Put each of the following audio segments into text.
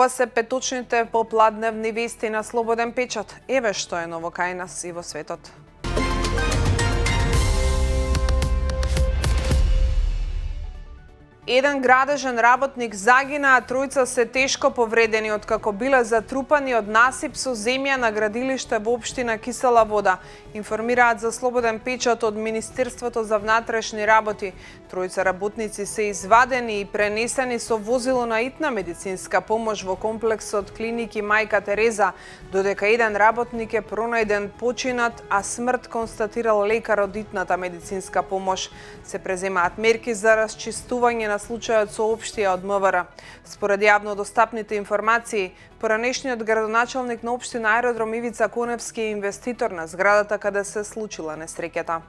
Ова се петочните попладневни вести на Слободен печат. Еве што е ново кај нас и во светот. Еден градежен работник загина, а тројца се тешко повредени откако биле затрупани од насип со земја на градилиште во општина Кисела Вода, информираат за Слободен печат од Министерството за внатрешни работи. Тројца работници се извадени и пренесени со возило на итна медицинска помош во комплексот клиники Мајка Тереза, додека еден работник е пронајден починат, а смрт констатирал лекар од итната медицинска помош. Се преземаат мерки за расчистување на случајот, соопштија од МВР. Според јавно достапните информации, поранешниот градоначалник на општина Аеродром Ивица Коневски е инвеститор на зградата каде се случила несреќата.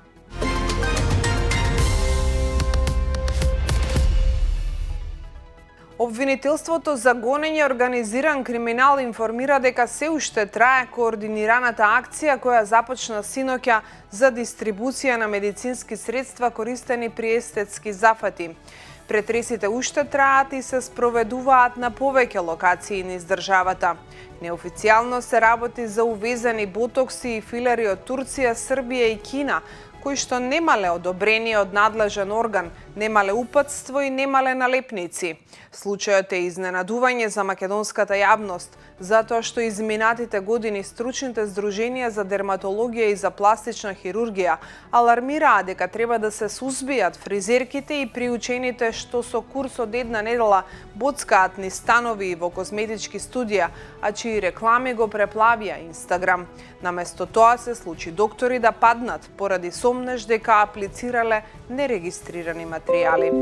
Обвинителството за гонење организиран криминал информира дека се уште трае координираната акција која започна синоќа за дистрибуција на медицински средства користени при естетски зафати. Претресите уште траат и се спроведуваат на повеќе локации низ државата. Неофицијално се работи за увезени ботокси и филери од Турција, Србија и Кина, кои што немале одобрение од надлежен орган, немале упатство и немале налепници. Случајот е изненадување за македонската јавност, затоа што изминатите години стручните здруженија за дерматологија и за пластична хирургија алармираат дека треба да се сузбијат фризерките и приучените што со курс од една недела боцкаат низ станови во козметички студија, а чии реклами го преплавија Инстаграм. Наместо тоа се случи доктори да паднат поради сомнеж дека аплицирале нерегистрирани материјали.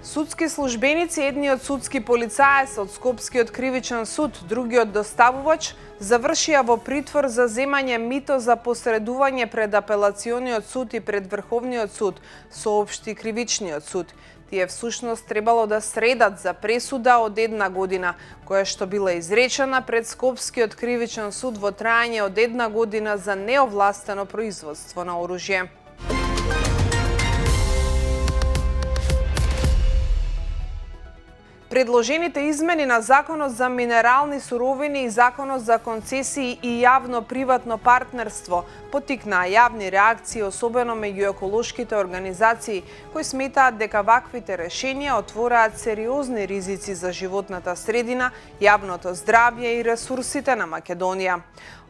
Судски службеници, едниот судски полицаец од Скопскиот кривичен суд, другиот доставувач, завршија во притвор за земање мито за посредување пред апелациониот суд и пред Врховниот суд, соопшти кривичниот суд. Тие всушност требало да средат за пресуда од 1 година, која што била изречена пред Скопскиот кривичен суд во трајање од 1 година за неовластено производство на оружје. Предложените измени на Законот за минерални суровини и Законот за концесии и јавно-приватно партнерство потикнаа јавни реакции, особено меѓу еколошките организации, кои сметаат дека ваквите решенија отвораат сериозни ризици за животната средина, јавното здравје и ресурсите на Македонија.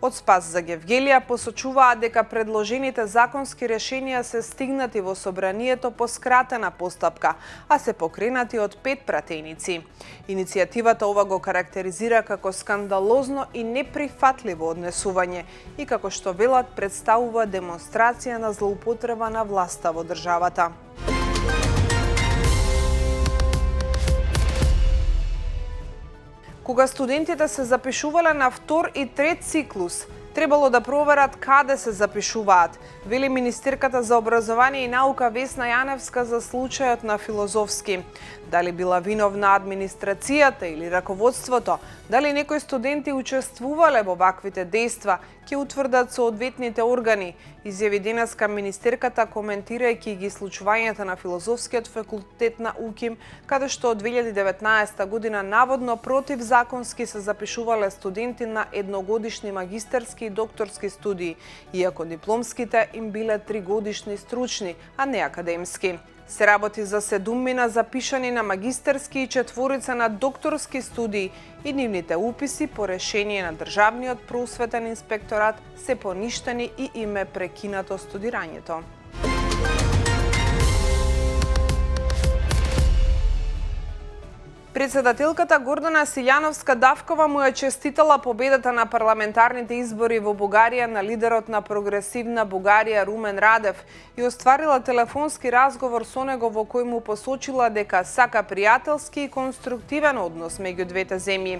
Од Спас за Гевгелија посочуваат дека предложените законски решенија се стигнати во собранието по скратена постапка, а се покренати од 5 пратеници. Иницијативата ова го карактеризира како скандалозно и неприфатливо однесување и како што велат представува демонстрација на злоупотреба на власта во државата. Кога студентите се запишувале на втор и трет циклус, требало да проверат каде се запишуваат, вели министерката за образование и наука Весна Јаневска за случајот на Филозофски. Дали била виновна администрацијата или раководството, дали некои студенти учествувале во ваквите дејства, ќе утврдат соодветните органи, изјави денеска министерката коментирајќи ги случувањата на Филозофскиот факултет на УКИМ, каде што од 2019 година наводно противзаконски се запишувале студенти на едногодишни магистерски и докторски студии, иако дипломските им биле 3-годишни стручни, а не академски. Се работи за 7 запишани на магистерски и 4 на докторски студии и нивните уписи по решение на Државниот просветен инспекторат се поништени и им е прекинато студирањето. Председателката Гордана Силјановска-Давкова му ја честитала победата на парламентарните избори во Бугарија на лидерот на Прогресивна Бугарија Румен Радев и остварила телефонски разговор со него во кој му посочила дека сака пријателски и конструктивен однос меѓу двете земји.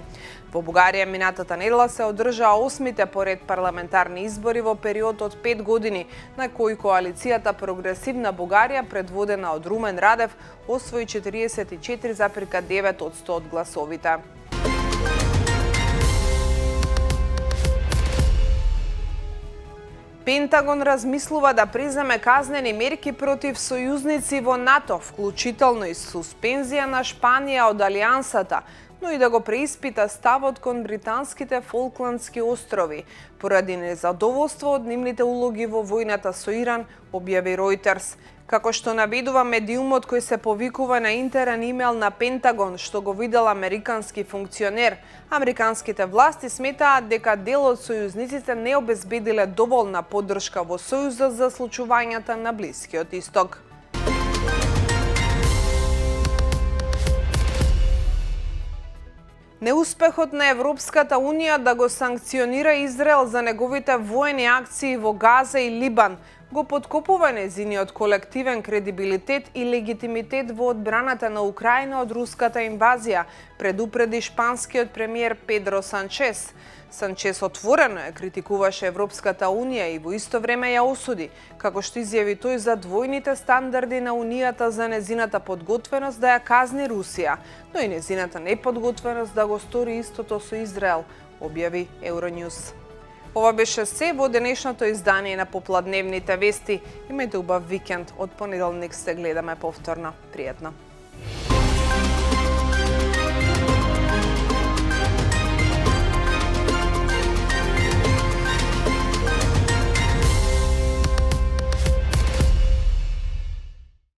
Во Бугарија минатата недела се одржаа 8-те поред парламентарни избори во период од 5 години, на кои коалицијата Прогресивна Бугарија, предводена од Румен Радев, освои 44,9% од гласовите. Пентагон размислува да преземе казнени мерки против сојузници во НАТО, вклучително и суспензија на Шпанија од Алијансата, но и да го преиспита ставот кон британските Фолкландски острови, поради незадоволство од нивните улоги во војната со Иран, објави Reuters. Како што наведува медиумот кој се повикува на интерен имејл на Пентагон, што го видел американски функционер, американските власти сметаат дека дел од сојузниците не обезбедиле доволна поддршка во Сојузот за случувањата на Блискиот Исток. Неуспехот на Европската Унија да го санкционира Израел за неговите воени акции во Газа и Либан го подкопува нејзиниот колективен кредибилитет и легитимитет во одбраната на Украина од руската инвазија, предупреди шпанскиот премиер Педро Санчес. Санчес отворено ја критикуваше Европската Унија и во исто време ја осуди, како што изјави тој за двојните стандарди на Унијата за незината подготвеност да ја казни Русија, но и незината неподготвеност да го стори истото со Израел, објави Euronews. Ова беше се во денешното издание на Попладневните вести. Имајте убав викенд, од понеделник се гледаме повторно. Пријатно!